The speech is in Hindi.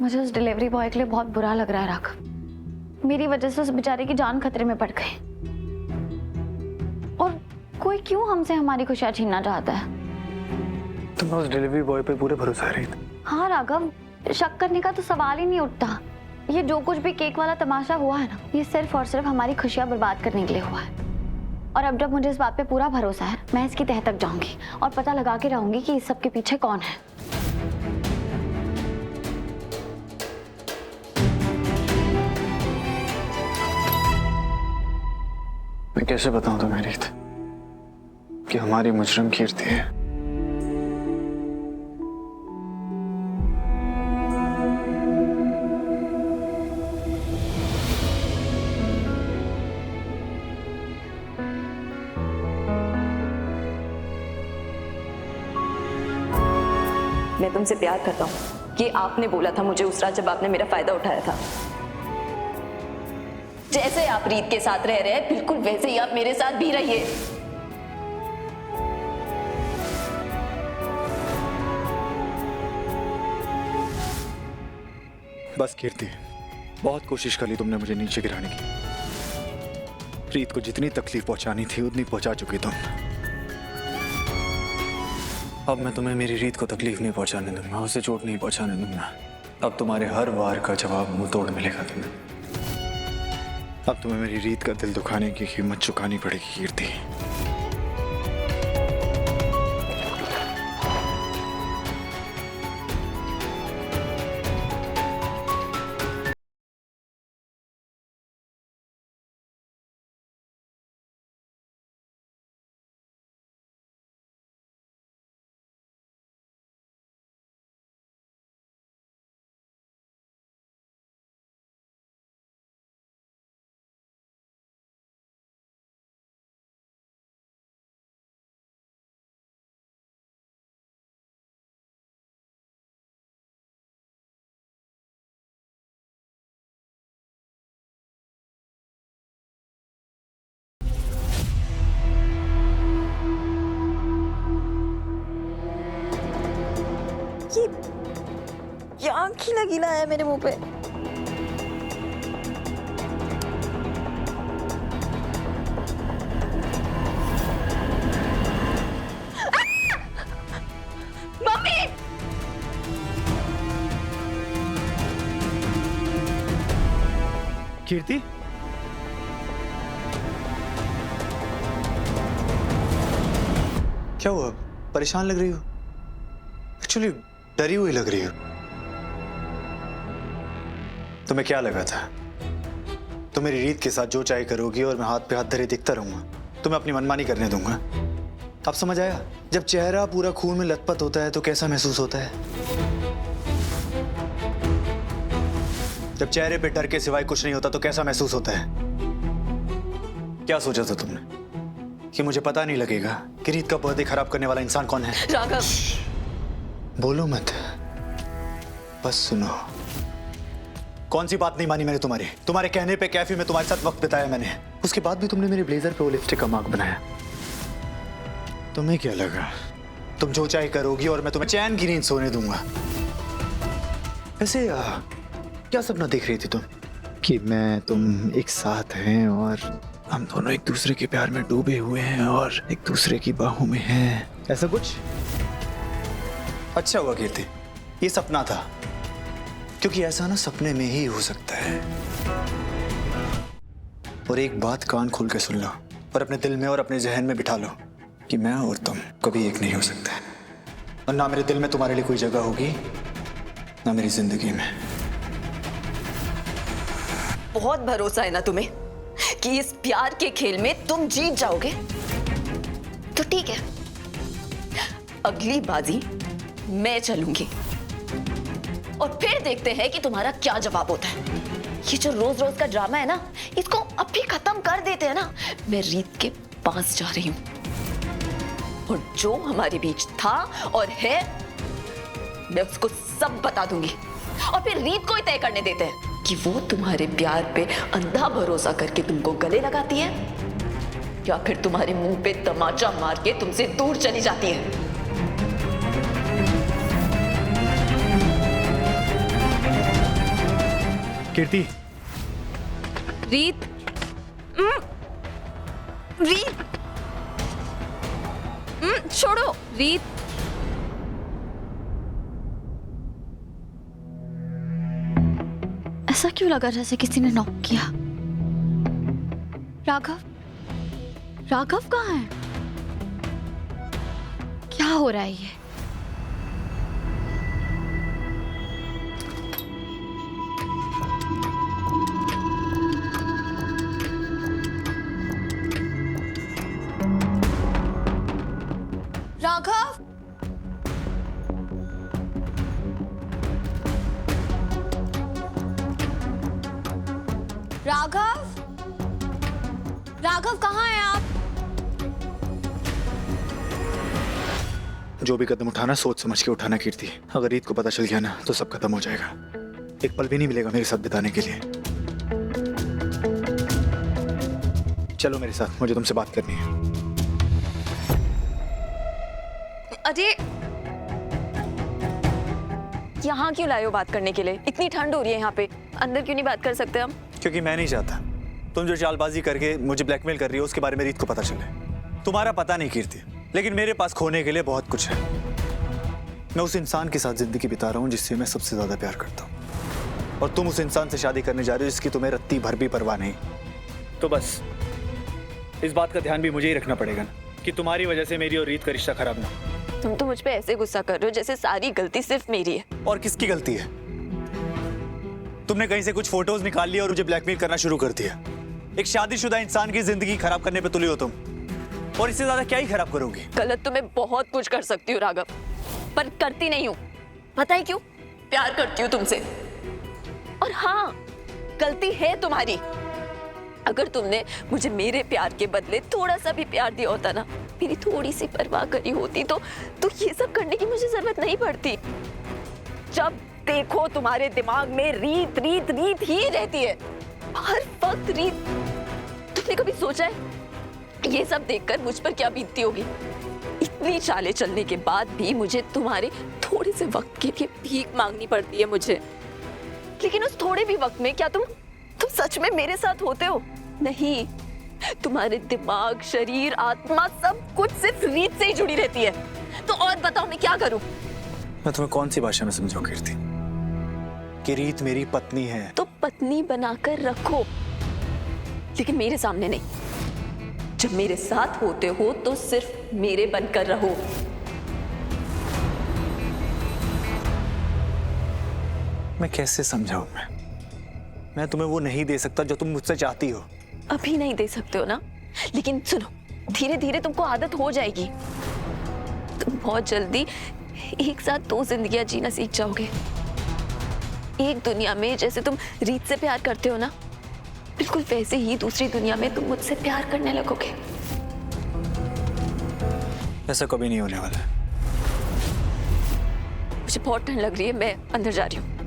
मुझे उस डिलीवरी बॉय के लिए बहुत बुरा लग रहा है राघव। मेरी वजह से उस बेचारे की जान खतरे में पड़ गई। और कोई क्यों हमसे हमारी खुशियां छीनना चाहता है? तुम्हें उस डिलीवरी बॉय पे पूरे भरोसा है रीत? हाँ राघव, शक करने का तो सवाल ही नहीं उठता। ये जो कुछ भी केक वाला तमाशा हुआ है ना, ये सिर्फ और सिर्फ हमारी खुशियां बर्बाद करने के लिए हुआ है। और अब जब मुझे इस बात पे पूरा भरोसा है, मैं इसकी तह तक जाऊंगी और पता लगा के रहूंगी कि इस सब के पीछे कौन है। मैं कैसे बताऊं तुम्हें रीत कि हमारी मुजरिम कीर्ति है? मैं तुमसे प्यार करता हूँ, ये आपने बोला था मुझे उस रात जब आपने मेरा फायदा उठाया था। जैसे आप रीत के साथ रह रहे हैं, बिल्कुल वैसे ही आप मेरे साथ भी रहिए। बस कीर्ति, बहुत कोशिश कर ली तुमने मुझे नीचे गिराने की। रीत को जितनी तकलीफ पहुंचानी थी उतनी पहुंचा चुकी तुम। अब मैं तुम्हें मेरी रीत को तकलीफ नहीं पहुंचाने दूंगा, उसे चोट नहीं पहुंचाने दूंगा। अब तुम्हारे हर वार का जवाब मुंह तोड़ मिलेगा तुम्हें। अब तुम्हें मेरी रीत का दिल दुखाने की कीमत चुकानी पड़ेगी कीर्ति। ये आंख गीला गीला है मेरे मुंह पे। मम्मी! कीर्ति, क्या हुआ? परेशान लग रही हो। एक्चुअली डरी हुई लग रही हो। तुम्हें क्या लगा था तुम मेरी रीत के साथ जो चाहे करोगी और मैं हाथ पे हाथ धरे देखता रहूंगा, तुम्हें अपनी मनमानी करने दूंगा? अब समझ आया? जब चेहरा पूरा खून में लथपथ होता है तो कैसा महसूस होता है? जब चेहरे पे डर के सिवाय कुछ नहीं होता तो कैसा महसूस होता है? क्या सोचा था तुमने कि मुझे पता नहीं लगेगा कि रीत का बर्थडे खराब करने वाला इंसान कौन है? राघव, बोलो मत, बस सुनो। कौन सी बात नहीं मानी मैंने तुम्हारी? तुम्हारे कहने पे कैफे में तुम्हारे साथ वक्त बिताया मैंने, उसके बाद भी तुमने मेरे ब्लेजर पे वो लिपस्टिक का मार्क बनाया। तुम्हें क्या लगा तुम जो चाहे करोगी और मैं तुम्हें चैन की नींद सोने दूंगा? वैसे क्या सपना देख रही थी तुम कि मैं तुम एक साथ हैं और हम दोनों एक दूसरे के प्यार में डूबे हुए हैं और एक दूसरे की बाहों में हैं, ऐसा कुछ? अच्छा हुआ कीर्ति, ये सपना था, क्योंकि ऐसा ना सपने में ही हो सकता है। और एक बात कान खोल के सुन लो और अपने दिल में और अपने जहन में बिठा लो कि मैं और तुम कभी एक नहीं हो सकते। और ना मेरे दिल में तुम्हारे लिए कोई जगह होगी, ना मेरी जिंदगी में। बहुत भरोसा है ना तुम्हें कि इस प्यार के खेल में तुम जीत जाओगे? तो ठीक है, अगली बाजी मैं चलूंगी और फिर देखते हैं कि तुम्हारा क्या जवाब होता है। ये जो रोज रोज का ड्रामा है ना, इसको अभी खत्म कर देते हैं ना। मैं रीत के पास जा रही हूं और जो हमारे बीच था और है, मैं उसको सब बता दूंगी। और फिर रीत को ही तय करने देते हैं कि वो तुम्हारे प्यार पे अंधा भरोसा करके तुमको गले लगाती है या फिर तुम्हारे मुंह पे तमाचा मार के तुमसे दूर चली जाती है। कीर्ति, रीत, रीत, छोड़ो रीत। ऐसा क्यों लगा जैसे किसी ने नॉक किया? राघव, राघव कहाँ है? क्या हो रहा है ये? राघव, राघव, राघव कहाँ हैं आप? जो भी कदम उठाना सोच समझ के उठाना कीर्ति। अगर रीत को पता चल गया ना तो सब खत्म हो जाएगा। एक पल भी नहीं मिलेगा मेरे साथ बिताने के लिए। चलो मेरे साथ, मुझे तुमसे बात करनी है। अरे यहाँ क्यों लाए हो बात करने के लिए? इतनी ठंड हो रही है यहाँ पे, अंदर क्यों नहीं बात कर सकते हम? क्योंकि मैं नहीं चाहता तुम जो चालबाजी करके मुझे ब्लैकमेल कर रही हो उसके बारे में रीत को पता चले। तुम्हारा पता नहीं कीर्ति, लेकिन मेरे पास खोने के लिए बहुत कुछ है। मैं उस इंसान के साथ जिंदगी बिता रहा हूँ जिससे मैं सबसे ज्यादा प्यार करता हूँ, और तुम उस इंसान से शादी करने जा रहे हो जिसकी तुम्हें रत्ती भर भी परवाह नहीं। तो बस इस बात का ध्यान भी मुझे ही रखना पड़ेगा ना कि तुम्हारी वजह से मेरी और रीत का रिश्ता खराब ना हो। तुम तो मुझ पे ऐसे गुस्सा कर रहे हो जैसे सारी गलती सिर्फ मेरी है। और किसकी गलती है? तुमने कहीं से कुछ फोटोज निकाल लिया और मुझे ब्लैकमेल करना शुरू कर दिया। एक शादीशुदा इंसान की जिंदगी खराब करने पे तुली हो तुम, और इससे ज्यादा क्या ही खराब करोगी? गलत तो मैं बहुत कुछ कर सकती हूँ राघव, पर करती नहीं हूँ। पता है क्यों? प्यार करती हूँ तुमसे। और हाँ, गलती है तुम्हारी। अगर तुमने मुझे मेरे प्यार के बदले थोड़ा सा भी प्यार दिया होता ना, मेरी थोड़ी सी परवाह करी होती तो ये सब करने की मुझे जरूरत नहीं पड़ती। जब देखो तुम्हारे दिमाग में रीत रीत रीत ही रहती है, हर वक्त रीत। तुमने कभी सोचा है ये सब देखकर मुझ पर क्या बीतती होगी? इतनी चालें चलने के बाद भी मुझे तुम्हारे थोड़े से वक्त के लिए भीख मांगनी पड़ती है मुझे। लेकिन उस थोड़े भी वक्त में क्या तुम सच में मेरे साथ होते हो? नहीं, तुम्हारे दिमाग, शरीर, आत्मा सब कुछ सिर्फ रीत से ही जुड़ी रहती है। तो और बताओ मैं क्या करूं? मैं तुम्हें कौन सी भाषा में समझाऊं कीर्ति कि रीत मेरी पत्नी है? तो पत्नी बनाकर रखो, लेकिन मेरे सामने नहीं। जब मेरे साथ होते हो तो सिर्फ मेरे बनकर रहो। मैं कैसे समझाऊं? मैं तुम्हें वो नहीं दे सकता जो तुम मुझसे चाहती हो। अभी नहीं दे सकते हो ना, लेकिन सुनो, धीरे धीरे तुमको आदत हो जाएगी। तुम बहुत जल्दी एक साथ दो जिंदगियां जीना सीख जाओगे। एक दुनिया में जैसे तुम रीत से प्यार करते हो ना, बिल्कुल वैसे ही दूसरी दुनिया में तुम मुझसे प्यार करने लगोगे। ऐसा कभी नहीं होने वाला। मुझे बहुत ठंड लग रही है, मैं अंदर जा रही हूँ।